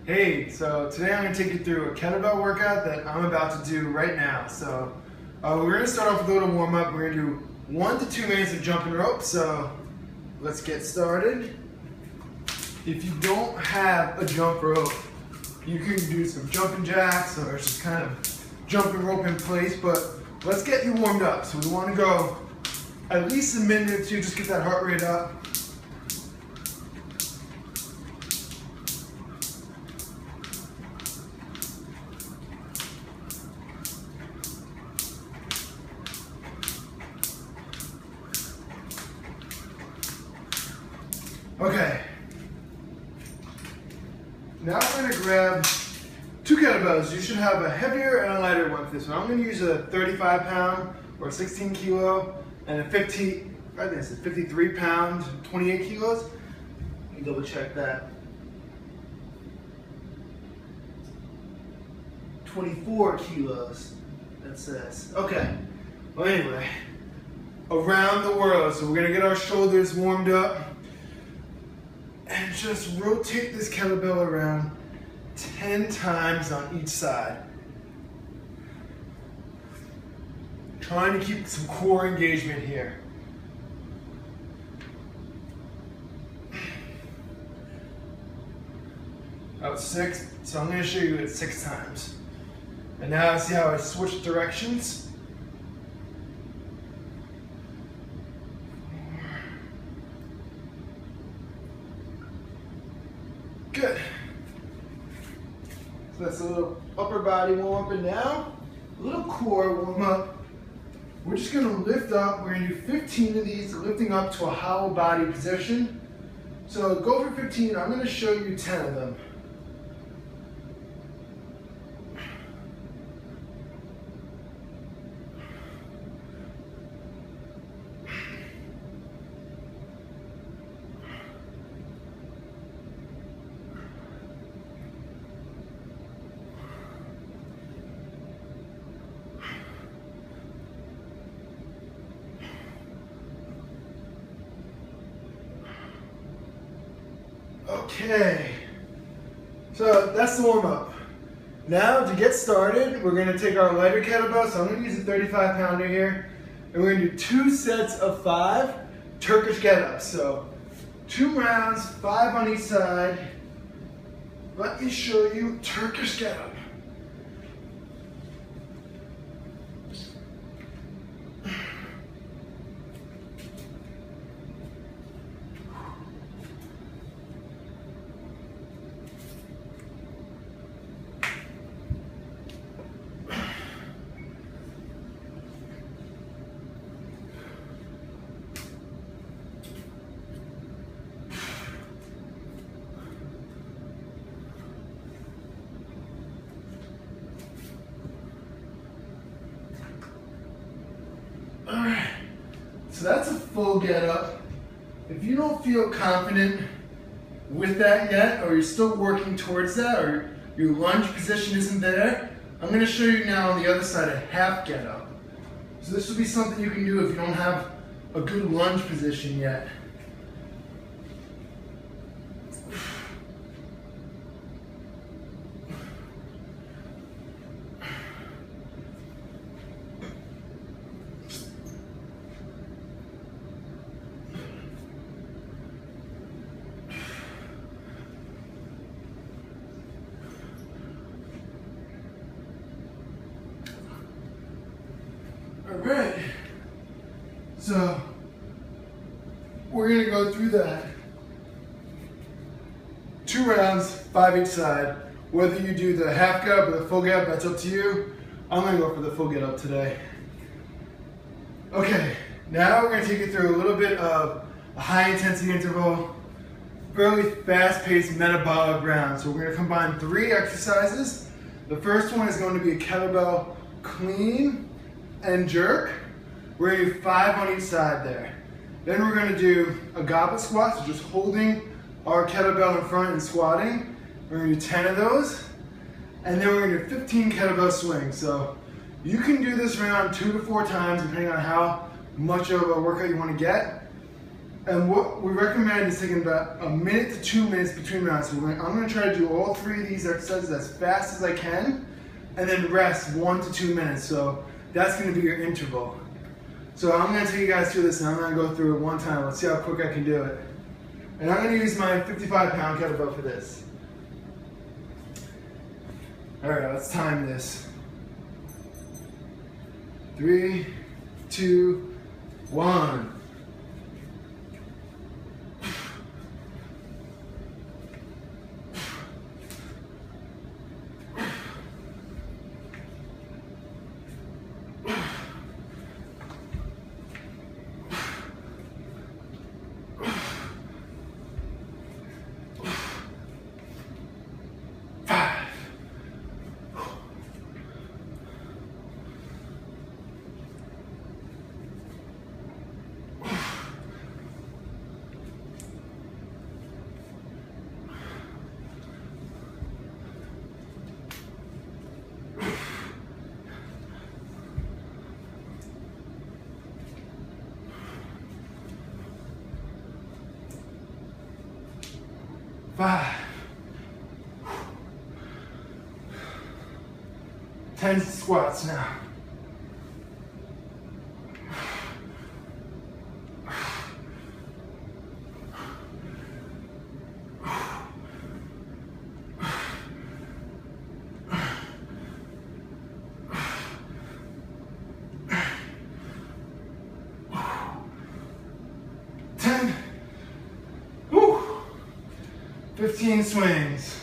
Hey, so today I'm going to take you through a kettlebell workout that I'm about to do right now. So we're going to start off with a little warm up. We're going to do 1 to 2 minutes of jumping rope. So let's get started. If you don't have a jump rope, you can do some jumping jacks or just kind of jumping rope in place, but let's get you warmed up. So we want to go at least a minute or two, just get that heart rate up. Okay, now we're going to grab 2 kettlebells. You should have a heavier and a lighter one for this one. I'm going to use a 35 pound or 16 kilo and a 53 pound, 28 kilos. Let me double check that. 24 kilos, that says. Okay, well anyway, around the world. So we're going to get our shoulders warmed up. And just rotate this kettlebell around 10 times on each side. Trying to keep some core engagement here. That was 6, so I'm going to show you it 6 times. And now see how I switch directions? Good. So that's a little upper body warm up, and now a little core warm up. We're just going to lift up. We're going to do 15 of these, lifting up to a hollow body position. So go for 15. I'm going to show you 10 of them. Okay, so that's the warm up. Now to get started, we're going to take our lighter kettlebell, so I'm going to use a 35 pounder here, and we're going to do 2 sets of 5 Turkish Getups. So 2 rounds, 5 on each side. Let me show you Turkish Getup. Alright, so that's a full get up. If you don't feel confident with that yet, or you're still working towards that, or your lunge position isn't there, I'm going to show you now on the other side a half get up. So this will be something you can do if you don't have a good lunge position yet. Alright, so we're going to go through that. 2 rounds, 5 each side. Whether you do the half get up or the full get up, that's up to you. I'm going to go for the full get up today. Okay, now we're going to take you through a little bit of a high intensity interval, fairly fast paced metabolic round. So we're going to combine 3 exercises. The first one is going to be a kettlebell clean and jerk. We're going to do 5 on each side there. Then we're going to do a goblet squat, so just holding our kettlebell in front and squatting. We're going to do 10 of those. And then we're going to do 15 kettlebell swings. So you can do this round 2 to 4 times depending on how much of a workout you want to get. And what we recommend is taking about 1 to 2 minutes between rounds. So I'm going to try to do all 3 of these exercises as fast as I can, and then rest 1 to 2 minutes. So that's going to be your interval. So I'm going to take you guys through this, and I'm going to go through it one time. Let's see how quick I can do it. And I'm going to use my 55-pound kettlebell for this. All right, let's time this. 3, 2, 1. Five. 10 squats now. Ten. 15 swings.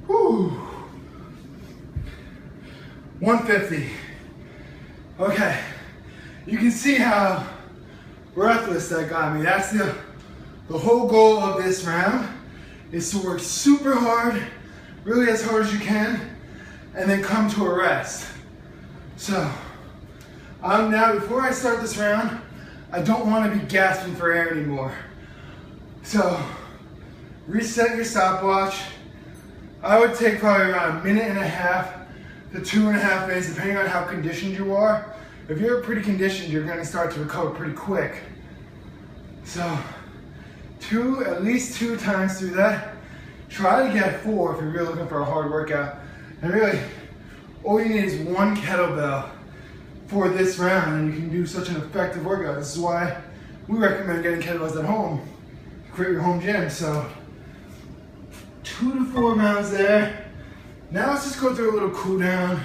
Whew. 150. Okay, you can see how breathless that got me. That's the whole goal of this round, is to work super hard, really as hard as you can, and then come to a rest. So, now before I start this round, I don't want to be gasping for air anymore. So, reset your stopwatch. I would take probably around 1.5 to 2.5 minutes, depending on how conditioned you are. If you're pretty conditioned, you're going to start to recover pretty quick. So, at least 2 times through that. Try to get 4 if you're really looking for a hard workout. And really, all you need is 1 kettlebell for this round, and you can do such an effective workout. This is why we recommend getting kettlebells at home. Create your home gym. So, 2 to 4 rounds there. Now let's just go through a little cool down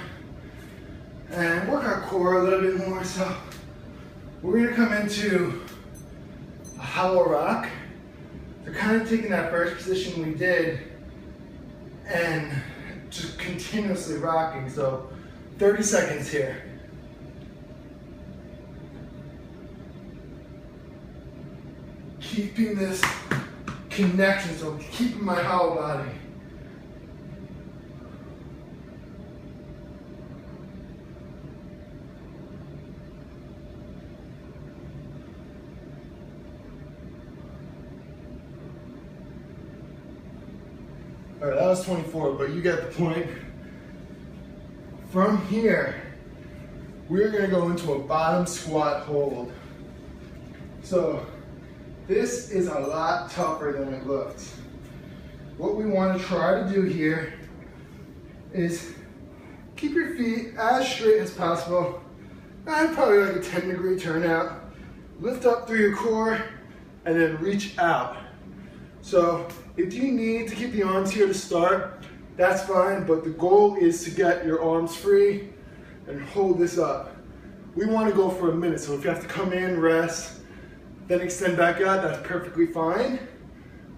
and work our core a little bit more. So we're gonna come into a hollow rock. So kind of taking that first position we did and just continuously rocking. So 30 seconds here. Keeping this connection, so keeping my hollow body. All right, that was 24, but you get the point. From here, we're gonna go into a bottom squat hold. So this is a lot tougher than it looked. What we want to try to do here is keep your feet as straight as possible. And probably like a 10-degree turnout. Lift up through your core and then reach out. So if you need to keep the arms here to start, that's fine, but the goal is to get your arms free and hold this up. We want to go for a minute, so if you have to come in, rest, then extend back out, that's perfectly fine.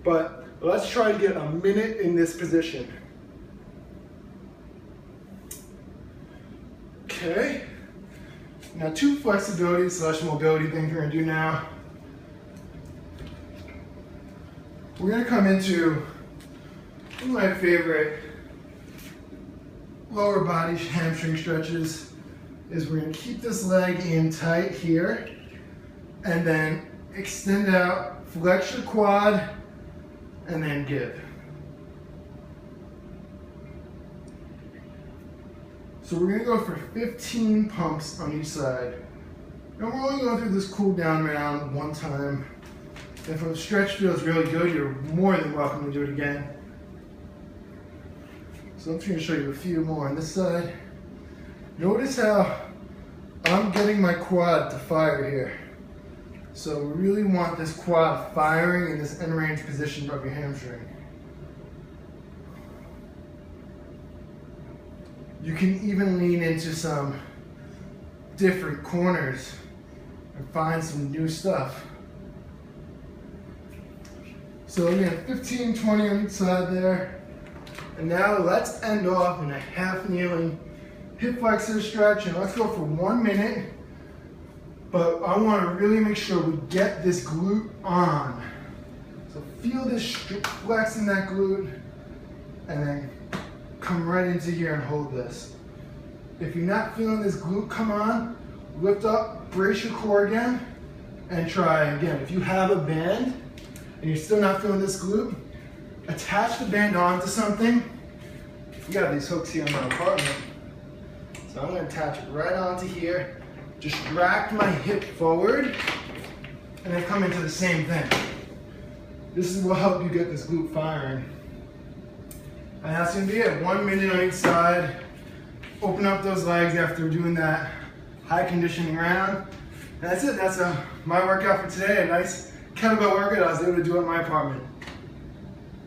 But let's try to get a minute in this position. Okay. Now 2 flexibility / mobility things we're gonna do now. we're gonna come into one of my favorite lower body hamstring stretches. Is we're gonna keep this leg in tight here, and then extend out, flex your quad, and then give. So we're gonna go for 15 pumps on each side. And we're only going through this cool down round one time. If a stretch feels really good, you're more than welcome to do it again. So I'm just gonna show you a few more on this side. Notice how I'm getting my quad to fire here. So we really want this quad firing in this end range position of your hamstring. You can even lean into some different corners and find some new stuff. So again, 15, 20 on each side there. And now let's end off in a half kneeling hip flexor stretch, and let's go for 1 minute. But I want to really make sure we get this glute on. So feel this flex in that glute, and then come right into here and hold this. If you're not feeling this glute come on, lift up, brace your core again, and try again. If you have a band and you're still not feeling this glute, attach the band onto something. We got these hooks here in my apartment. So I'm gonna attach it right onto here. Just rack my hip forward, and then come into the same thing. This will help you get this glute firing. And that's gonna be it. 1 minute on each side. Open up those legs after doing that high conditioning round. And that's it. That's my workout for today. A nice kettlebell workout I was able to do at my apartment.